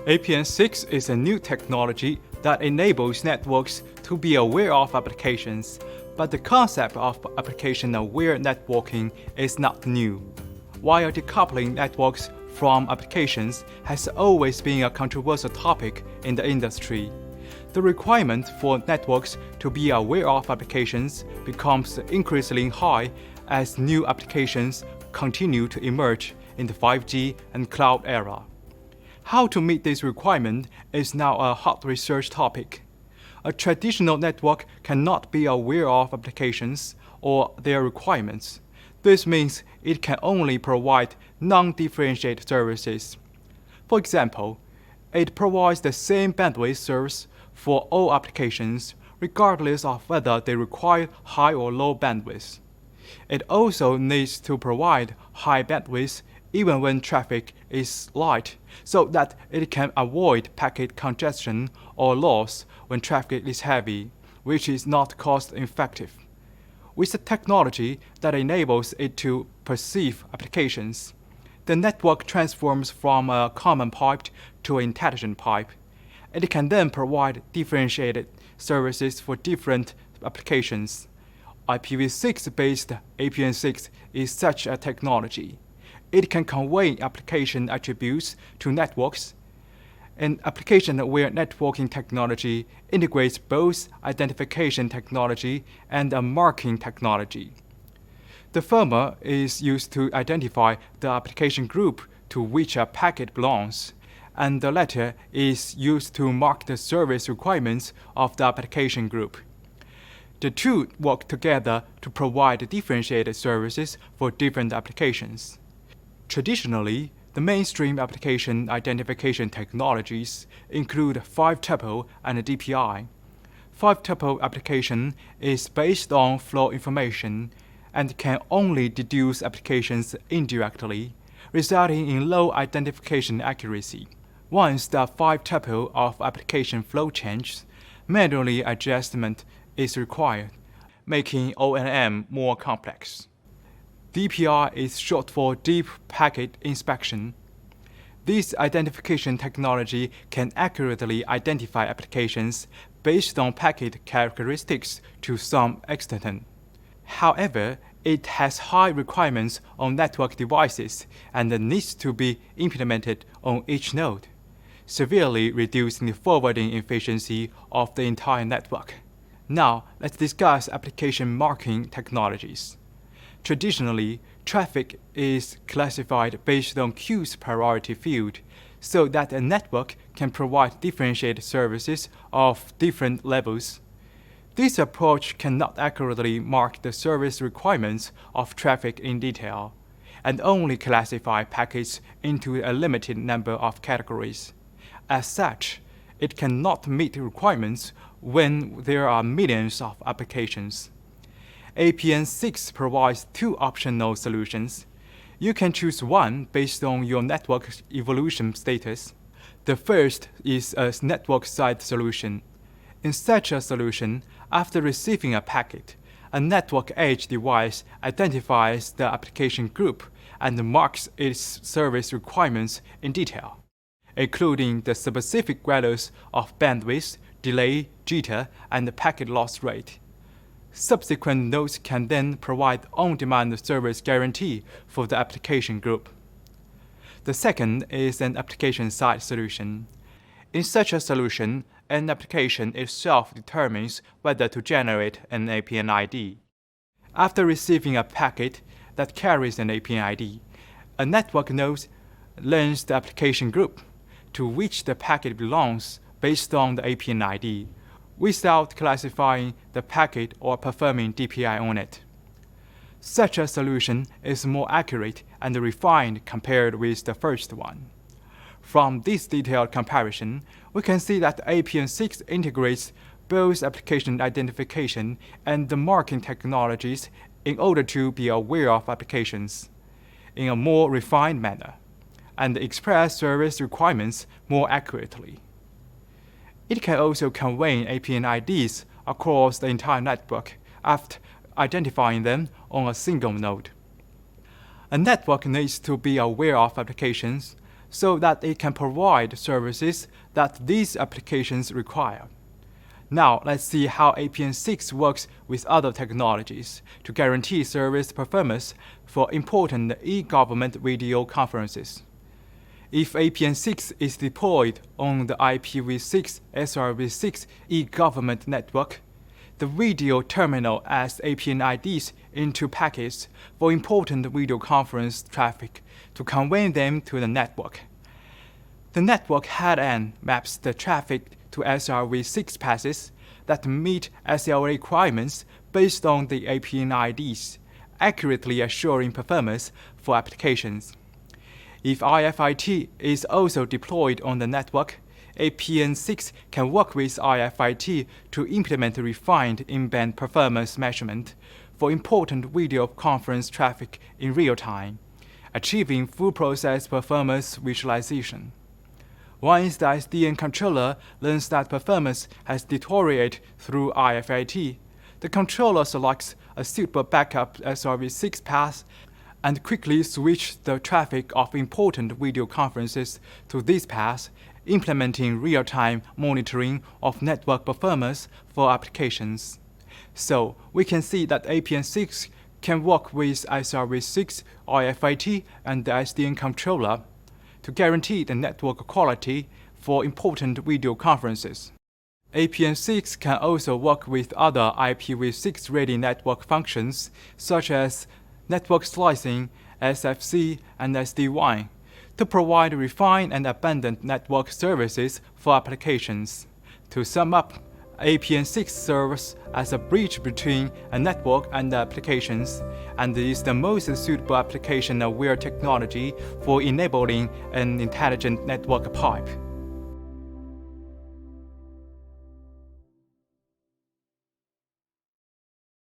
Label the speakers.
Speaker 1: APN6 is a new technology that enables networks to be aware of applications, but the concept of application-aware networking is not new. While decoupling networks from applications has always been a controversial topic in the industry, the requirement for networks to be aware of applications becomes increasingly high as new applications continue to emerge in the 5G and cloud era. How to meet this requirement is now a hot research topic. A traditional network cannot be aware of applications or their requirements. This means it can only provide non-differentiated services. For example, it provides the same bandwidth service for all applications, regardless of whether they require high or low bandwidth. It also needs to provide high bandwidth even when traffic is light, so that it can avoid packet congestion or loss when traffic is heavy, which is not cost-effective. With a technology that enables it to perceive applications, the network transforms from a common pipe to an intelligent pipe. It can then provide differentiated services for different applications. IPv6-based APN6 is such a technology. It can convey application attributes to networks. An application-aware networking technology integrates both identification technology and a marking technology. The former is used to identify the application group to which a packet belongs, and the latter is used to mark the service requirements of the application group. The two work together to provide differentiated services for different applications. Traditionally, the mainstream application identification technologies include 5-tuple and DPI. 5-tuple application is based on flow information and can only deduce applications indirectly, resulting in low identification accuracy. Once the 5-tuple of application flow changes, manually adjustment is required, making O&M more complex. DPI is short for Deep Packet Inspection. This identification technology can accurately identify applications based on packet characteristics to some extent. However, it has high requirements on network devices and needs to be implemented on each node, severely reducing the forwarding efficiency of the entire network. Now, let's discuss application marking technologies. Traditionally, traffic is classified based on queue's priority field, so that a network can provide differentiated services of different levels. This approach cannot accurately mark the service requirements of traffic in detail, and only classify packets into a limited number of categories. As such, it cannot meet requirements when there are millions of applications. APN6 provides two optional solutions. You can choose one based on your network evolution status. The first is a network-side solution. In such a solution, after receiving a packet, a network edge device identifies the application group and marks its service requirements in detail, including the specific values of bandwidth, delay, jitter, and packet loss rate. Subsequent nodes can then provide on-demand service guarantee for the application group. The second is an application-side solution. In such a solution, an application itself determines whether to generate an APN ID. After receiving a packet that carries an APN ID, a network node learns the application group to which the packet belongs based on the APN ID, without classifying the packet or performing DPI on it. Such a solution is more accurate and refined compared with the first one. From this detailed comparison, we can see that APN6 integrates both application identification and the marking technologies in order to be aware of applications in a more refined manner and express service requirements more accurately. It can also convey APN IDs across the entire network after identifying them on a single node. A network needs to be aware of applications so that it can provide services that these applications require. Now let's see how APN6 works with other technologies to guarantee service performance for important e-government video conferences. If APN6 is deployed on the IPv6 SRv6 e-government network, the video terminal adds APN IDs into packets for important video conference traffic to convey them to the network. The network head-end maps the traffic to SRv6 passes that meet SLA requirements based on the APN IDs, accurately assuring performance for applications. If IFIT is also deployed on the network, APN6 can work with IFIT to implement refined in-band performance measurement for important video conference traffic in real time, achieving full process performance visualization. Once the SDN controller learns that performance has deteriorated through IFIT, the controller selects a suitable backup SRv6 path and quickly switch the traffic of important video conferences to this path, implementing real-time monitoring of network performance for applications. So we can see that APN6 can work with SRv6, IFIT, and the SDN controller to guarantee the network quality for important video conferences. APN6 can also work with other IPv6-ready network functions such as network slicing, SFC, and SD-WAN to provide refined and abundant network services for applications. To sum up, APN6 serves as a bridge between a network and the applications, and is the most suitable application-aware technology for enabling an intelligent network pipe.